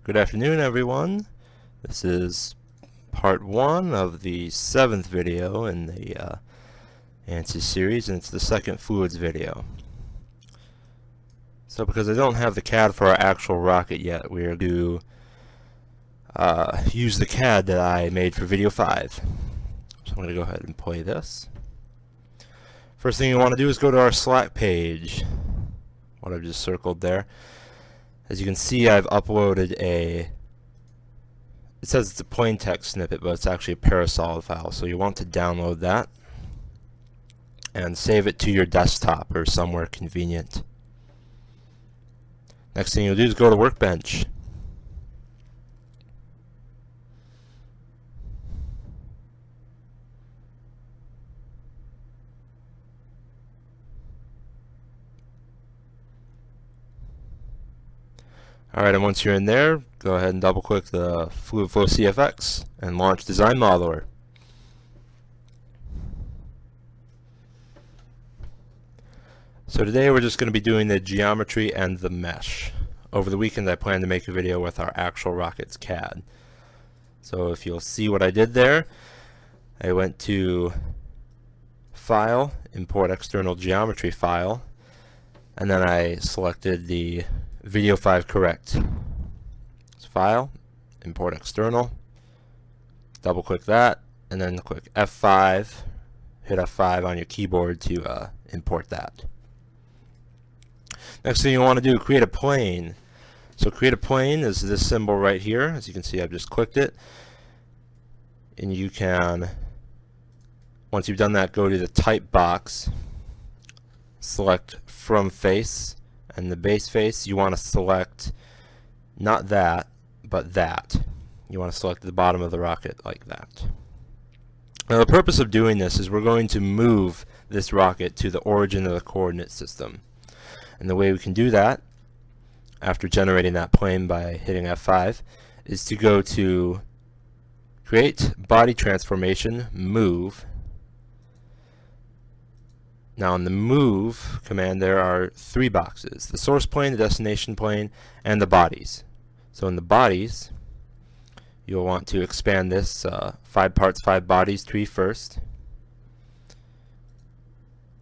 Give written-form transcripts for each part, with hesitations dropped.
Good afternoon, everyone. This is part 1 of the 7th video in the ANSYS series, and it's the second fluids video. So because I don't have the CAD for our actual rocket yet, we are going to use the CAD that I made for video 5. So I'm going to go ahead and play this. First thing you want to do is go to our Slack page, what I've just circled there. As you can see, I've uploaded it says it's a plain text snippet, but it's actually a Parasolid file, so you want to download that and save it to your desktop or somewhere convenient. Next thing you'll do is go to Workbench. Alright, and once you're in there, go ahead and double click the Fluid Flow CFX and launch Design Modeler. So today we're just going to be doing the geometry and the mesh. Over the weekend I plan to make a video with our actual rocket's CAD. So if you'll see what I did there, I went to File, Import External Geometry File, and then I selected the Video 5 Correct. So File, Import External, double click that, and then click F5, hit F5 on your keyboard to import that. Next thing you want to do, create a plane. So create a plane is this symbol right here. As you can see, I've just clicked it. And you can, once you've done that, go to the type box, select from face, and the base face you want to select not that, but that. You want to select the bottom of the rocket like that. Now the purpose of doing this is we're going to move this rocket to the origin of the coordinate system. And the way we can do that, after generating that plane by hitting F5, is to go to Create, Body Transformation, Move. Now in the Move command there are 3 boxes: the source plane, the destination plane, and the bodies. So in the bodies, you'll want to expand this 5 parts, 5 bodies tree first.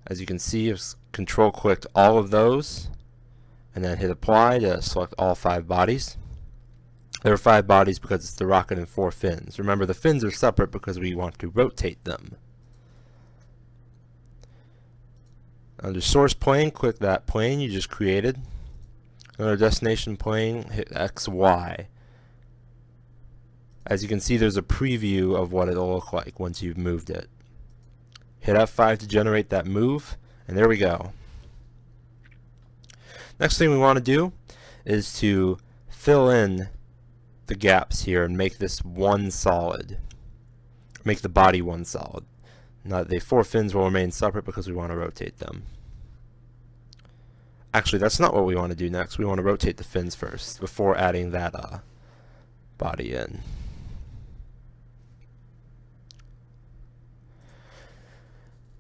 As you can see, I've control clicked all of those and then hit apply to select all 5 bodies. There are 5 bodies because it's the rocket and 4 fins. Remember, the fins are separate because we want to rotate them. Under source plane, click that plane you just created. Under destination plane, hit XY. As you can see, there's a preview of what it'll look like once you've moved it. Hit F5 to generate that move, and there we go. Next thing we want to do is to fill in the gaps here and make this one solid. Make the body one solid. Now the 4 fins will remain separate because we want to rotate them. Actually, that's not what we want to do next. We want to rotate the fins first before adding that body in.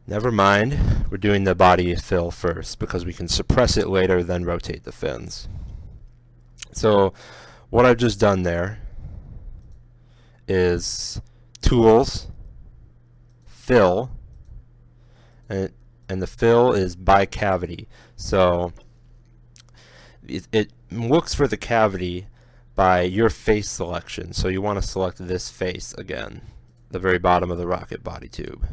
Never mind, we're doing the body fill first because we can suppress it later, then rotate the fins. So what I've just done there is Tools, Fill, and the fill is by cavity. So it looks for the cavity by your face selection. So you want to select this face again, the very bottom of the rocket body tube.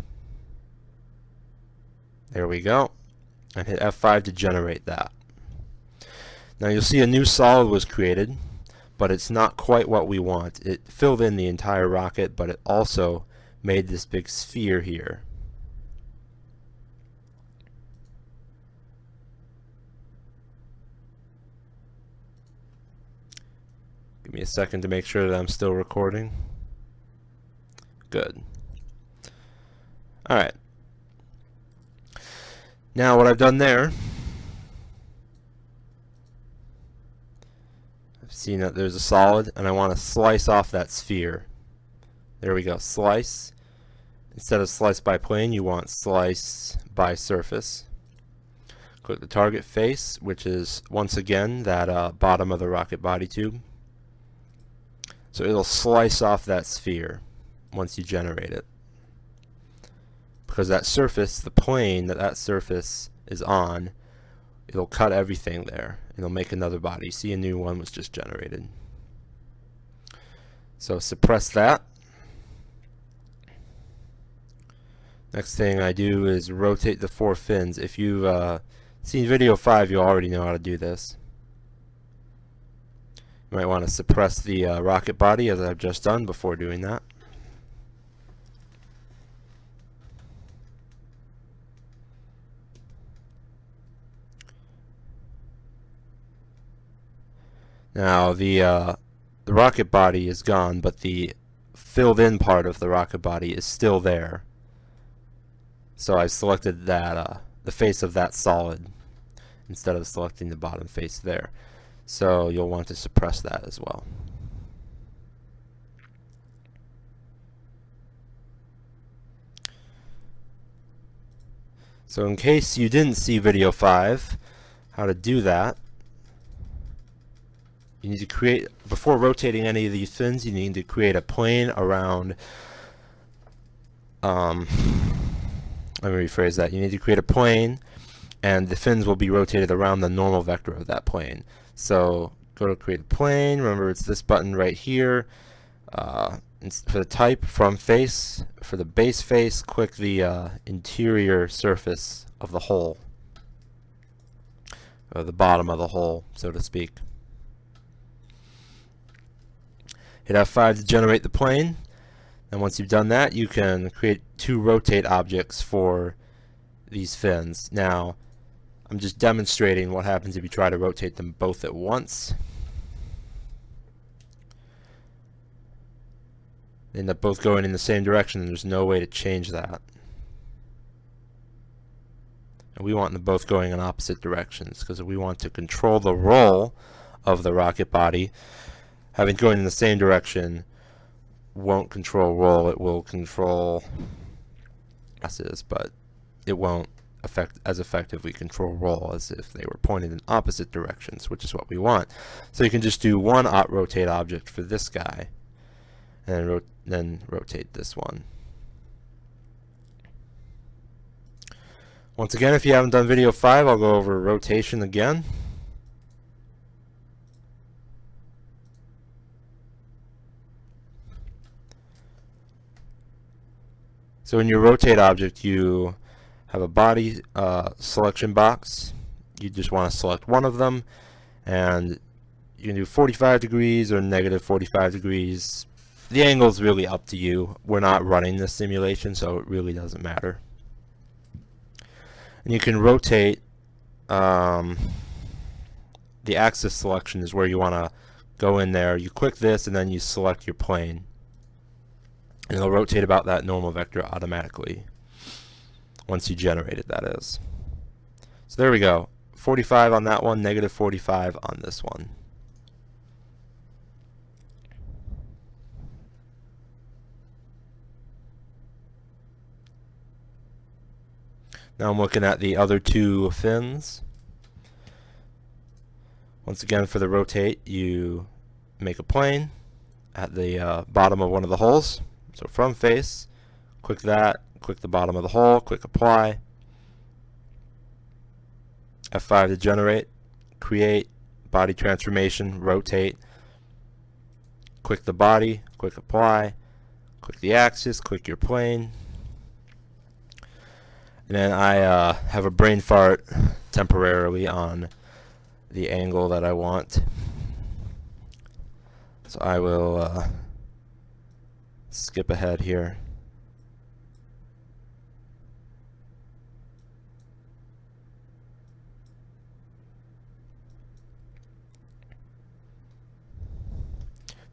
There we go, and hit F5 to generate that. Now you'll see a new solid was created, but it's not quite what we want. It filled in the entire rocket, but it also made this big sphere here. Give me a second to make sure that I'm still recording. Good. Alright. Now what I've done there, I've seen that there's a solid and I want to slice off that sphere. There we go, slice. Instead of slice by plane, you want slice by surface. Click the target face, which is once again that bottom of the rocket body tube. So it'll slice off that sphere once you generate it. Because that surface, the plane that surface is on, it'll cut everything there. It'll make another body. See, a new one was just generated. So suppress that. Next thing I do is rotate the 4 fins. If you've seen video 5, you already know how to do this. You might want to suppress the rocket body, as I've just done, before doing that. Now the rocket body is gone, but the filled in part of the rocket body is still there. So I selected that the face of that solid instead of selecting the bottom face there. So you'll want to suppress that as well. So in case you didn't see video 5, how to do that, you need to create, before rotating any of these fins, you need to create a plane around, let me rephrase that. You need to create a plane, and the fins will be rotated around the normal vector of that plane. So go to create a plane. Remember, it's this button right here. For the type, from face, for the base face, click the interior surface of the hole, or the bottom of the hole, so to speak. Hit F5 to generate the plane, and once you've done that, you can create 2 rotate objects for these fins. Now, I'm just demonstrating what happens if you try to rotate them both at once. They end up both going in the same direction, and there's no way to change that. And we want them both going in opposite directions, because we want to control the roll of the rocket body. Having going in the same direction won't control roll. It will control masses, but it won't as effectively control roll as if they were pointed in opposite directions, which is what we want. So you can just do one rotate object for this guy, and then rotate this one. Once again, if you haven't done video 5, I'll go over rotation again. So in your rotate object, you have a body selection box. You just want to select one of them, and you can do 45 degrees or negative 45 degrees. The angle is really up to you. We're not running this simulation, so it really doesn't matter. And you can rotate, the axis selection is where you want to go in there. You click this, and then you select your plane. And it'll rotate about that normal vector automatically once you generate it, that is. So there we go. 45 on that one, negative 45 on this one. Now I'm looking at the other 2 fins. Once again, for the rotate, you make a plane at the bottom of one of the holes. So from face, click that, click the bottom of the hole, click apply, F5 to generate, create, body transformation, rotate, click the body, click apply, click the axis, click your plane, and then I have a brain fart temporarily on the angle that I want. So I will skip ahead here.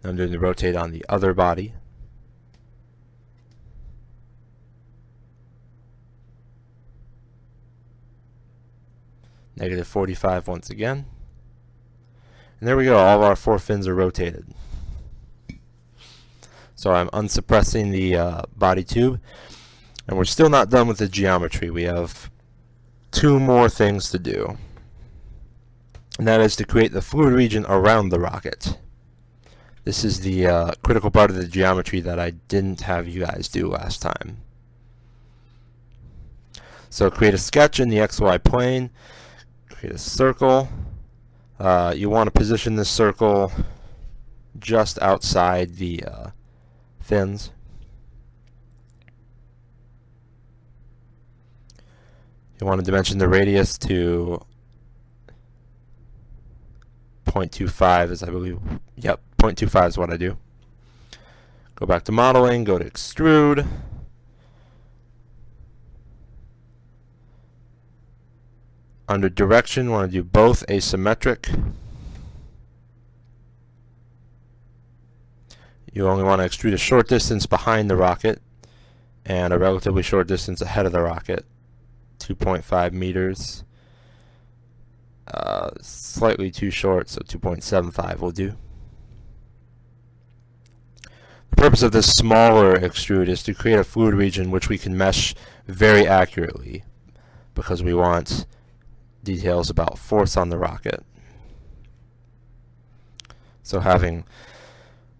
Now I'm doing the rotate on the other body. Negative 45 once again. And there we go, all of our 4 fins are rotated. So I'm unsuppressing the body tube, and we're still not done with the geometry. We have 2 more things to do, and that is to create the fluid region around the rocket. This is the critical part of the geometry that I didn't have you guys do last time. So create a sketch in the XY plane, create a circle. You want to position this circle just outside the fins. You want to dimension the radius to 0.25 is, I believe, yep, 0.25 is what I do. Go back to modeling, go to extrude. Under direction, you want to do both asymmetric. You only want to extrude a short distance behind the rocket and a relatively short distance ahead of the rocket. 2.5 meters. Slightly too short, so 2.75 will do. The purpose of this smaller extrude is to create a fluid region which we can mesh very accurately, because we want details about force on the rocket. So having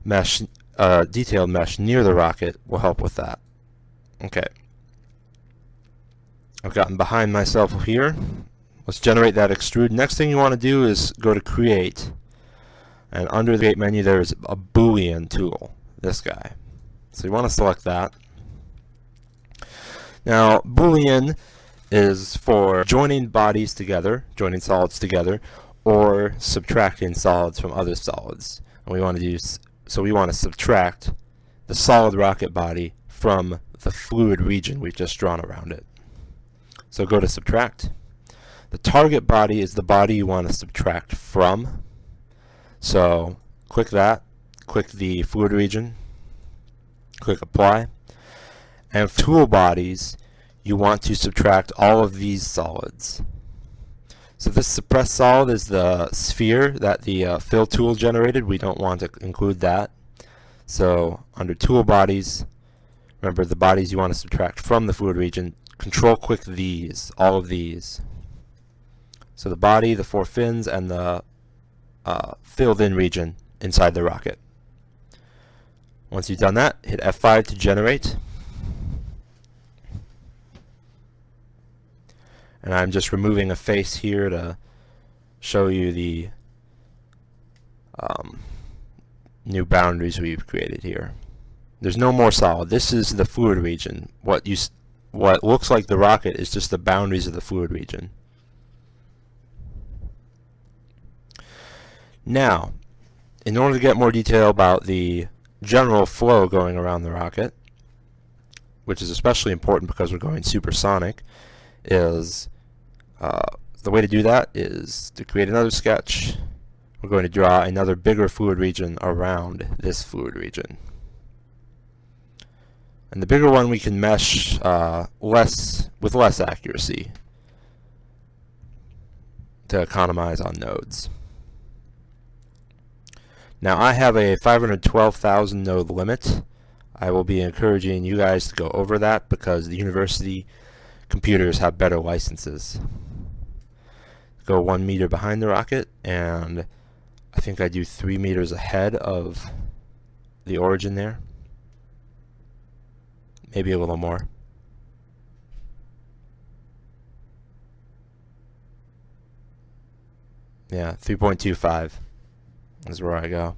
mesh, detailed mesh near the rocket will help with that. Okay. I've gotten behind myself here. Let's generate that extrude. Next thing you want to do is go to Create, and under the Create menu there is a Boolean tool, this guy. So you want to select that. Now Boolean is for joining bodies together, joining solids together, or subtracting solids from other solids. And we want to use, so we want to subtract the solid rocket body from the fluid region we've just drawn around it. So go to Subtract. The target body is the body you want to subtract from. So click that, click the fluid region, click Apply. And for tool bodies, you want to subtract all of these solids. So this suppressed solid is the sphere that the fill tool generated. We don't want to include that. So under tool bodies, remember the bodies you want to subtract from the fluid region, control click these, all of these. So the body, the four fins, and the filled in region inside the rocket. Once you've done that, hit F5 to generate. And I'm just removing a face here to show you the new boundaries we've created here. There's no more solid. This is the fluid region. What looks like the rocket is just the boundaries of the fluid region. Now, in order to get more detail about the general flow going around the rocket, which is especially important because we're going supersonic, is the way to do that is to create another sketch. We're going to draw another bigger fluid region around this fluid region. And the bigger one we can mesh with less accuracy to economize on nodes. Now I have a 512,000 node limit. I will be encouraging you guys to go over that because the university computers have better licenses. Go 1 meter behind the rocket, and I think I do 3 meters ahead of the origin there. Maybe a little more. Yeah, 3.25 is where I go.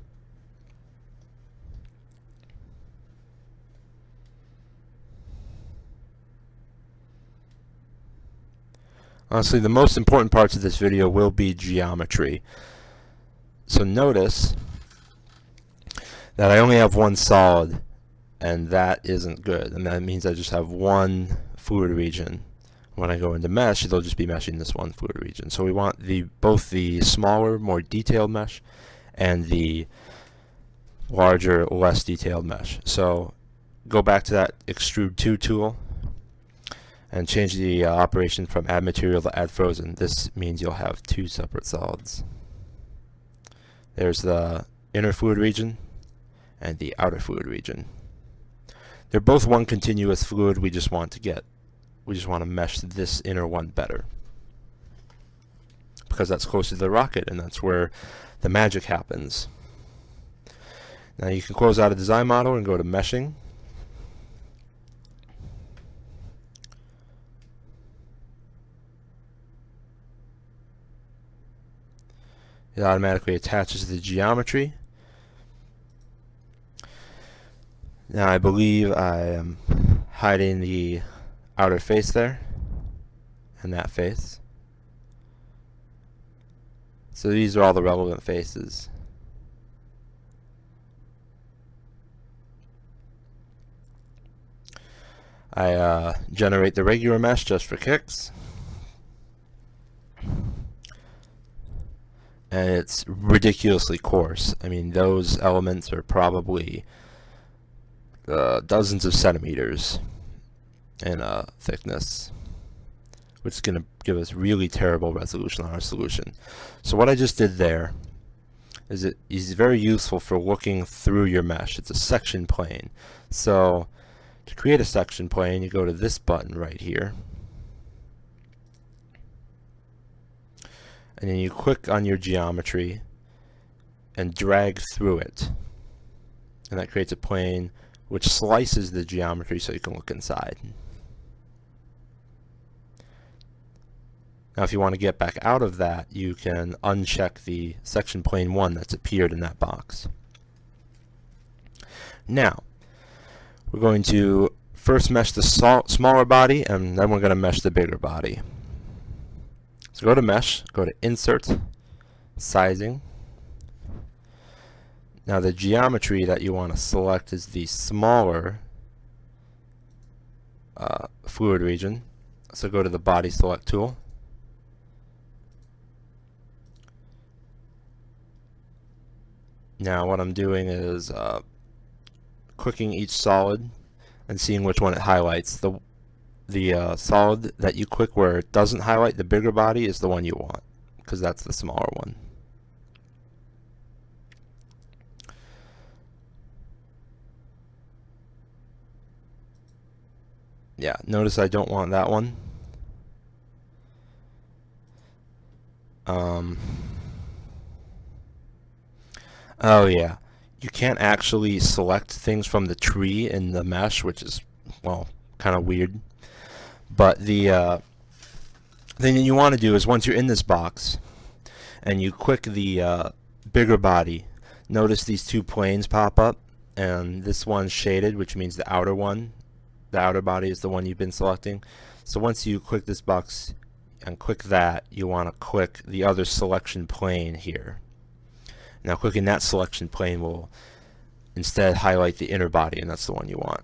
Honestly, the most important parts of this video will be geometry. So notice that I only have one solid, and that isn't good. And that means I just have one fluid region. When I go into mesh, they'll just be meshing this one fluid region. So we want both the smaller, more detailed mesh and the larger, less detailed mesh. So go back to that Extrude 2 tool and change the operation from add material to add frozen. This means you'll have two separate solids. There's the inner fluid region and the outer fluid region. They're both one continuous fluid. We just want to mesh this inner one better because that's closer to the rocket and that's where the magic happens. Now you can close out a design model and go to meshing. It automatically attaches the geometry. Now I believe I am hiding the outer face there and that face. So these are all the relevant faces. I generate the regular mesh just for kicks. And it's ridiculously coarse. I mean, those elements are probably dozens of centimeters in thickness, which is going to give us really terrible resolution on our solution. So what I just did there is it is very useful for looking through your mesh. It's a section plane. So to create a section plane, you go to this button right here, and then you click on your geometry and drag through it, and that creates a plane which slices the geometry so you can look inside. Now if you want to get back out of that, you can uncheck the section plane 1 that's appeared in that box. Now we're going to first mesh the smaller body, and then we're going to mesh the bigger body. So go to Mesh, go to Insert, Sizing. Now the geometry that you want to select is the smaller fluid region. So go to the Body Select tool. Now what I'm doing is clicking each solid and seeing which one it highlights. The solid that you click where it doesn't highlight the bigger body is the one you want, because that's the smaller one. Yeah, notice I don't want that one. Oh yeah, you can't actually select things from the tree in the mesh, which is, well, kind of weird. But the thing that you want to do is, once you're in this box and you click the bigger body, notice these two planes pop up, and this one's shaded, which means the outer one, the outer body is the one you've been selecting. So once you click this box and click that, you want to click the other selection plane here. Now clicking that selection plane will instead highlight the inner body, and that's the one you want.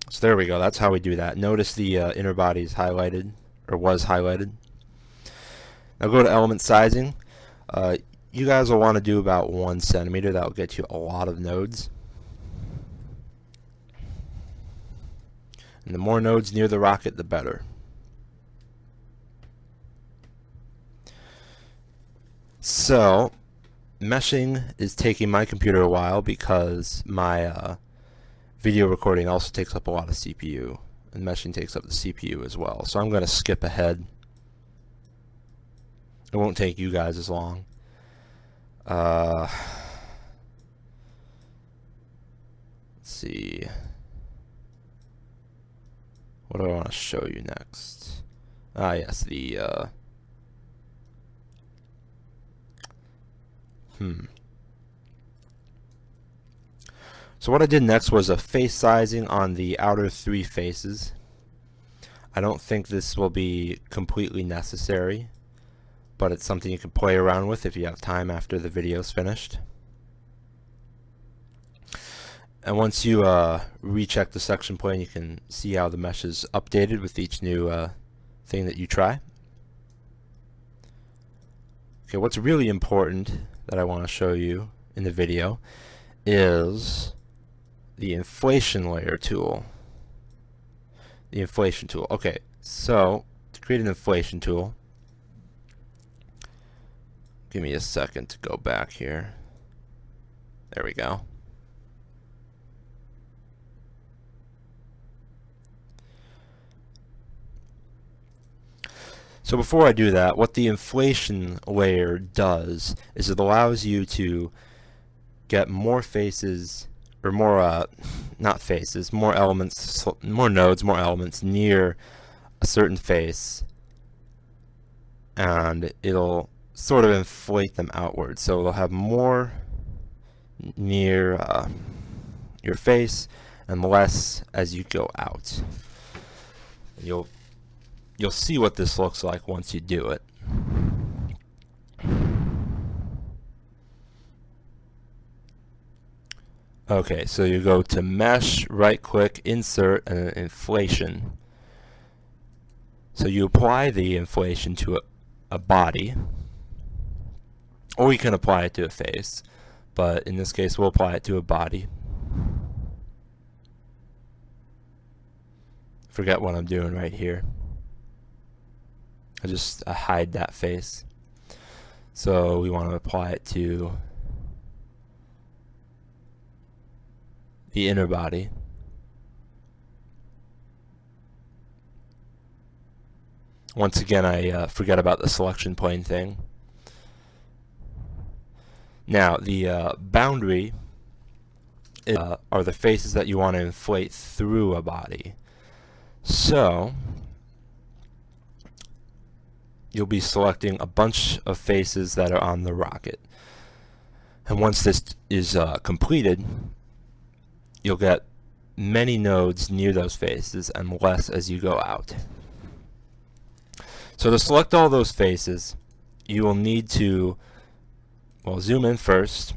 So there we go, that's how we do that. Notice the inner body is highlighted, or was highlighted. Now go to element sizing. You guys will want to do about 1 centimeter. That will get you a lot of nodes. And the more nodes near the rocket, the better. So meshing is taking my computer a while because my video recording also takes up a lot of CPU, and meshing takes up the CPU as well. So I'm going to skip ahead. It won't take you guys as long. Let's see. What do I want to show you next? Ah, yes, the So what I did next was a face sizing on the outer 3 faces. I don't think this will be completely necessary, but it's something you can play around with if you have time after the video's finished. And once you recheck the section plane, you can see how the mesh is updated with each new thing that you try. Okay, what's really important that I want to show you in the video is the inflation layer tool. The inflation tool. Okay, so to create an inflation tool, give me a second to go back here. There we go. So So before I do that, what the inflation layer does is it allows you to get more faces, or more, not faces, more elements, more nodes, more elements near a certain face, and it'll sort of inflate them outward. So it'll have more near your face and less as you go out. You'll see what this looks like once you do it. Okay, so you go to Mesh, right-click, Insert, and Inflation. So you apply the inflation to a body, or you can apply it to a face, but in this case we'll apply it to a body. Forget what I'm doing right here. I just hide that face. So we want to apply it to the inner body. Once again, I forget about the selection plane thing. Now, the boundary are the faces that you want to inflate through a body. So you'll be selecting a bunch of faces that are on the rocket. And once this is completed, you'll get many nodes near those faces and less as you go out. So to select all those faces, you will need to, well, zoom in first,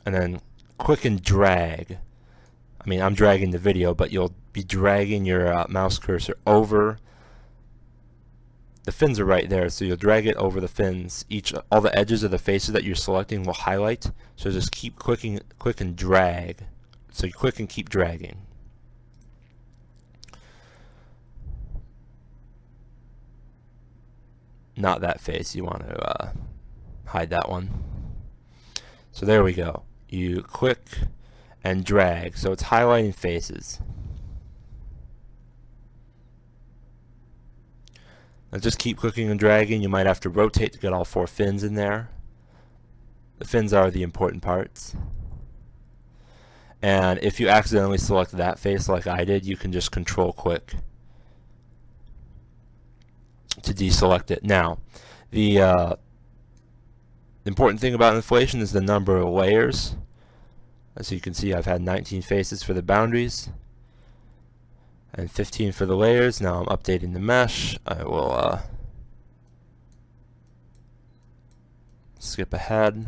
and then click and drag. I mean, I'm dragging the video, but you'll be dragging your mouse cursor over. The fins are right there, so you'll drag it over the fins. All the edges of the faces that you're selecting will highlight. So just keep clicking, click and drag. So you click and keep dragging. Not that face. You want to hide that one. So there we go. You click and drag. So it's highlighting faces. Now just keep clicking and dragging. You might have to rotate to get all 4 fins in there. The fins are the important parts. And if you accidentally select that face like I did, you can just control click to deselect it. Now, the important thing about inflation is the number of layers. As you can see, I've had 19 faces for the boundaries and 15 for the layers. Now I'm updating the mesh. I will skip ahead.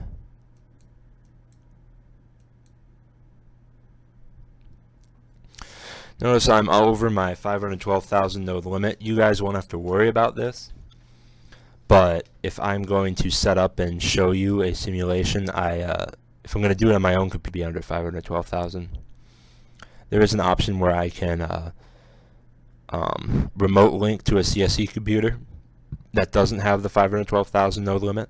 Notice I'm over my 512,000 node limit. You guys won't have to worry about this, but if I'm going to set up and show you a simulation, if I'm going to do it on my own, could be under 512,000. There is an option where I can remote link to a CSE computer that doesn't have the 512,000 node limit,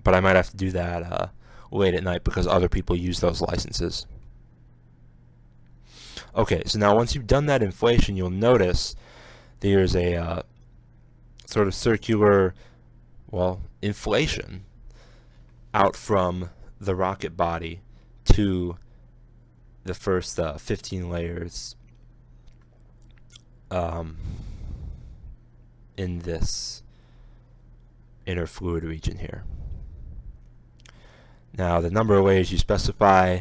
but I might have to do that late at night because other people use those licenses. Okay, so now once you've done that inflation, you'll notice there's a sort of circular, well, inflation out from the rocket body to the first 15 layers in this inner fluid region here. Now the number of layers you specify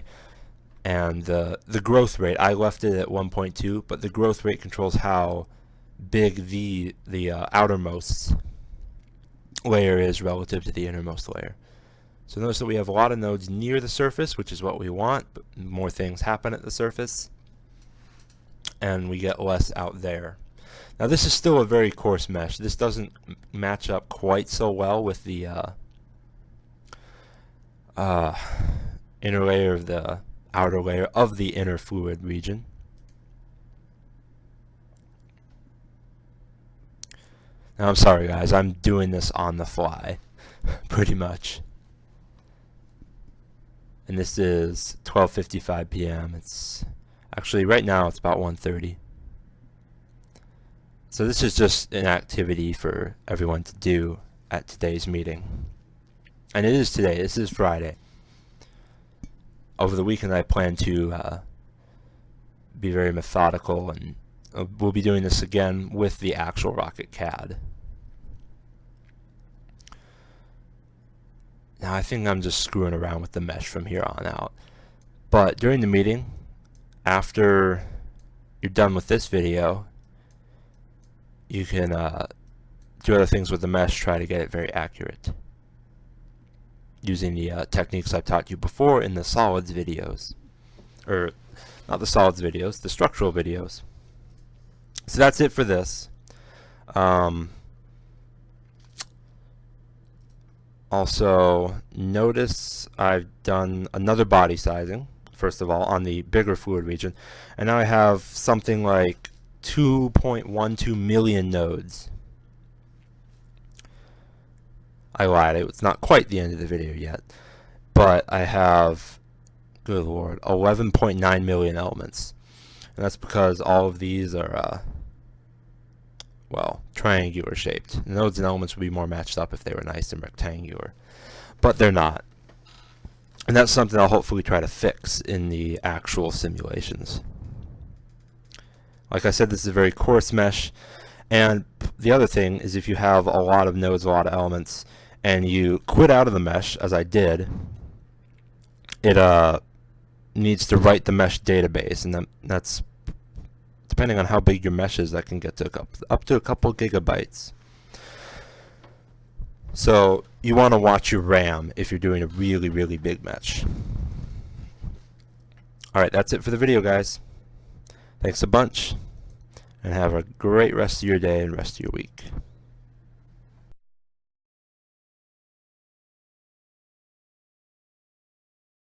and the growth rate, I left it at 1.2, but the growth rate controls how big the outermost layer is relative to the innermost layer. So notice that we have a lot of nodes near the surface, which is what we want, but more things happen at the surface, and we get less out there. Now this is still a very coarse mesh. This doesn't match up quite so well with the inner layer of the outer layer of the inner fluid region. Now I'm sorry guys, I'm doing this on the fly pretty much. And this is 12:55 p.m. It's actually right now it's about 1:30. So this is just an activity for everyone to do at today's meeting. And it is today. This is Friday. Over the weekend I plan to be very methodical, and we'll be doing this again with the actual Rocket CAD. Now I think I'm just screwing around with the mesh from here on out. But during the meeting, after you're done with this video, you can do other things with the mesh, try to get it very accurate using the techniques I've taught you before in the solids videos. Or not the solids videos, the structural videos. So that's it for this. Also, notice I've done another body sizing, first of all, on the bigger fluid region. And now I have something like 2.12 million nodes. I lied, it's not quite the end of the video yet, but I have, good lord, 11.9 million elements. And that's because all of these are, well, triangular shaped. Nodes and elements would be more matched up if they were nice and rectangular, but they're not. And that's something I'll hopefully try to fix in the actual simulations. Like I said, this is a very coarse mesh, and the other thing is if you have a lot of nodes, a lot of elements, and you quit out of the mesh, as I did, it needs to write the mesh database, and that's, depending on how big your mesh is, that can get to up to a couple gigabytes. So you want to watch your RAM if you're doing a really, really big mesh. Alright, that's it for the video, guys. Thanks a bunch, and have a great rest of your day and rest of your week.